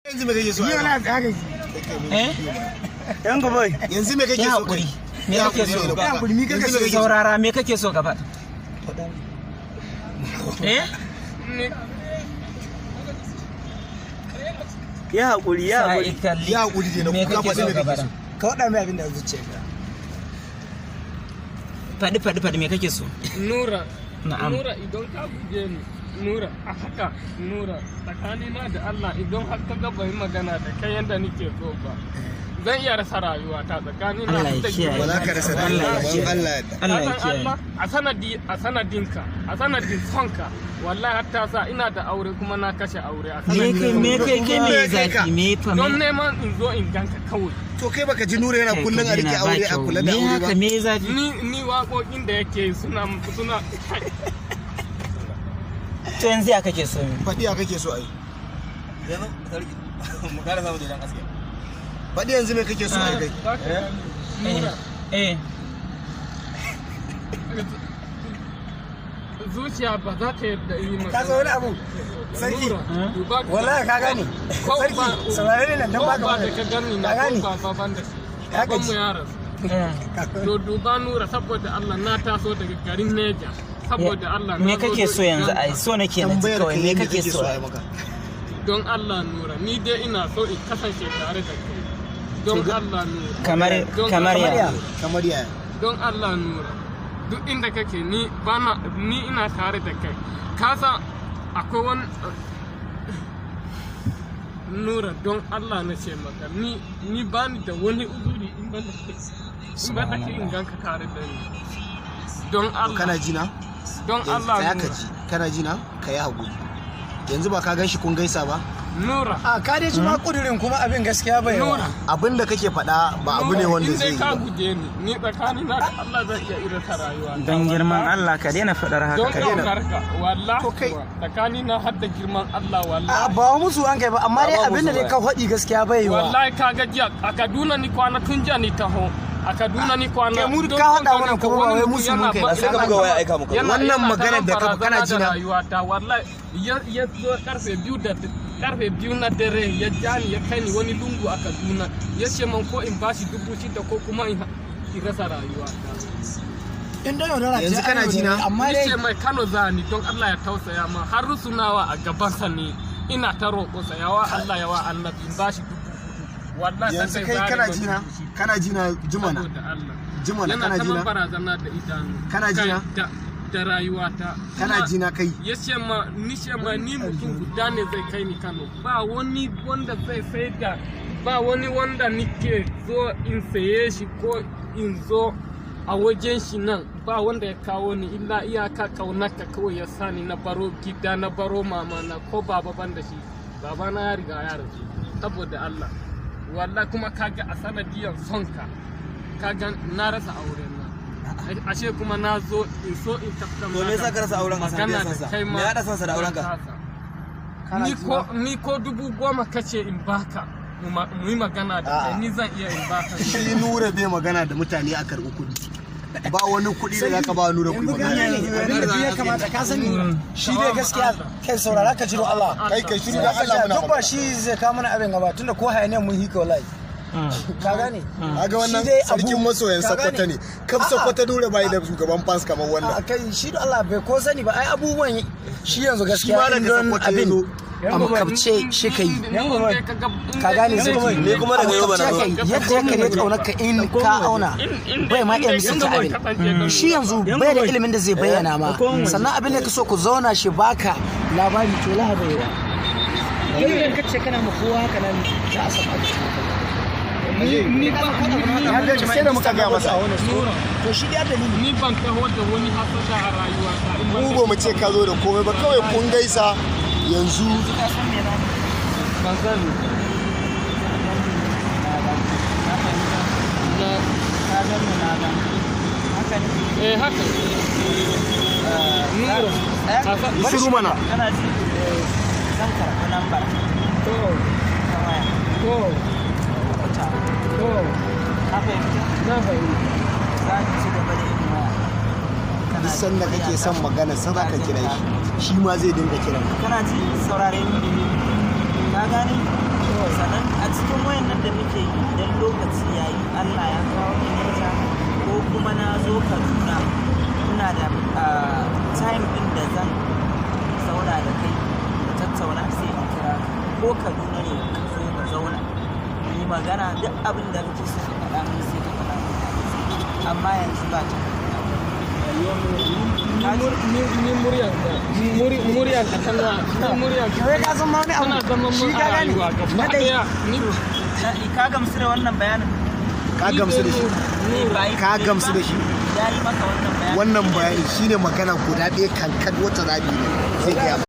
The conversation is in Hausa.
yanzu me kake so ni wala da haka yan gobe yanzu me kake so hakuri me kake so ya hakuri mi kake so saurara me kake so gaba ya hakuri ya hakuri je na me kake so gaba ka wada mai abin da zuciyarka fadi me kake so Nura na'am Nura idan ka guje ni Nura a haka Nura tsakanina da Allah idan har ka ga bai magana da kai yanda nake so ba zan iya rasa rayuwa ta tsakanina Allah ya kiyaye wala ka rasa Allah ya kiyaye Allah ya kiyaye a sanadinka a sanadin sonka wallahi har ta sa ina da aure kuma na kashe aure a me kai me zafi me fa don neman in zo in ganka kawai to kai baka ji Nura yana kullun a rike aure a kula da aure ba me zafi ni waƙoƙin da yake suna to yanzu ya kake so faɗi ya kake so ai yana sarki mu kara samu da dan aske faɗi yanzu me kake so ai kai zuciya ba za ta yadda yi maka ka zo wani abu sarki wallahi ka gane sarki saurare ne nan dan baka ba da ka gani na ko ba ban da shi ban mu yara to duba Nura saboda Allah na taso daga garin Neja saboda Allah me kake so yanzu ai so nake na ji kawai me kake so ai maka don Allah Nura ni dai ina so in kasance tare da kai don Allah Nura kamar ya don Allah Nura duk inda kake ni ina tare da kai ka san akwai wani Nura don Allah na ce maka ni bani da wani uzuri in ban da kai in ganka tare da ni don Allah kana jina don Allah ya ka ji kana jina ka yi hakuri yanzu ba ka gan shi kun gaisa ba Nura a ka dai ji ma kudirin kuma abin gaskiya bai Nura abin da kake faɗa ba abu ne wanda zai yi ka guje ni tsakani na da Allah zai iya irin ta rayuwa don girman Allah ka daina faɗar haka ka daina wallahi tsakani na har da girman Allah wallahi ba musu an kai ba amma dai abin da dai ka faɗi gaskiya bai yi wallahi ka ga jiya a Kaduna ni kwana tun jiya ni taho a Kaduna ni kwana kai mu ka hada wannan kuma ba wai musu mun kai ba sai ka buga waya aika muka wannan maganar da ka kana jina rayuwa ta wallahi ya zo karfe biyu na dare ya jani ya kai ni wani lungu a Kaduna ya ce man ko in bashi 6,000 ko kuma in rasa rayuwa ta in dai yaudara yanzu kana jina amma dai ce mai Kano zani don Allah ya tausaya ma har rusunawa a gaban sa ne ina ta roƙo sa yawa Allah yawa annabi in bashi 4,000 wallahi yanzu kai kana jina jumana kana jina barazana da idanu kana jina da rayuwata kana jina kai ya ce ma ni mutum guda ne zai kai ni Kano ba wani wanda zai sai da ba wani wanda nike zo in saye shi ko in zo a wajen shi nan ba wanda ya kawo ni illa iyaka kaunarka kawai ya sani na baro gida na baro mama na ko baba ban da shi baba na ya riga ya rasu saboda Allah wallahi kuma kaga a sanadiyar sonka kaga na rasa auren na ashe kuma na zo in so in tafka to me yasa ka rasa auren a sanadiyar sansa me ya da sansa da auren ka ni ko 10,000 kace in baka mu yi magana da kai ni zan iya in baka shi Nura bai magana da mutane a karɓi kuɗi ba wani kuɗi da zaka ba Nura kuɗi abin da ya kamata ka sani shi dai gaskiya kai saurara ka jiro Allah kai shiru da Allah muna duk ba shi zai kawo mana abin gaba tunda ko hayaniyan mun hika wallahi ka gane kaga wannan sarkin masoyan Sokoto ne kaf Sokoto Nura bai da shugaban fans kamar wannan kai shi da Allah bai ko sani ba ai abubuwan shi yanzu gaskiya don abin a makabce shi kai ka gane zai ne kuma daga yau ba na zo yadda ya kare kaunar ka in ka auna bai ma iya misalta abin shi yanzu bai da ilimin da zai bayyana ma sannan abin da ka so ku zauna shi baka labari to lahaba yawa idan ka ce kana ma kowa haka nan za a samu ni ba sai da muka ga masa to shi da dalili ni ban taho da wani hasada a rayuwa ta mu ba mu ce ka zo da komai ba kawai kun gaisa yanzu ban sani haka Nura shiru mana kana ji zan karɓi lambar to ka fahimta na fahimta za ki ci gaba da yin waya duk sanda kake son magana sai za ka kira shi shi ma zai dinga kiran kana ji saurare ni ka gane cikin wayannan da muke yi idan lokaci ya yi Allah ya kawo ni nesa ko kuma na zo Kaduna ina da time din da zan zauna da kai da tattauna sai in kira ko Kaduna ne ka zo ka zauna yi magana duk abin da kake so ka faɗa min sai ka faɗa amma yanzu ba ta ni muryanka tana kai ka san ma wani abu shi ka gane ka gamsu da wannan bayanin ka gamsu da shi ka gamsu da shi ya yi maka wannan bayanin wannan bayani shine magana guda ɗaya kankan wata rabi ne zai gaya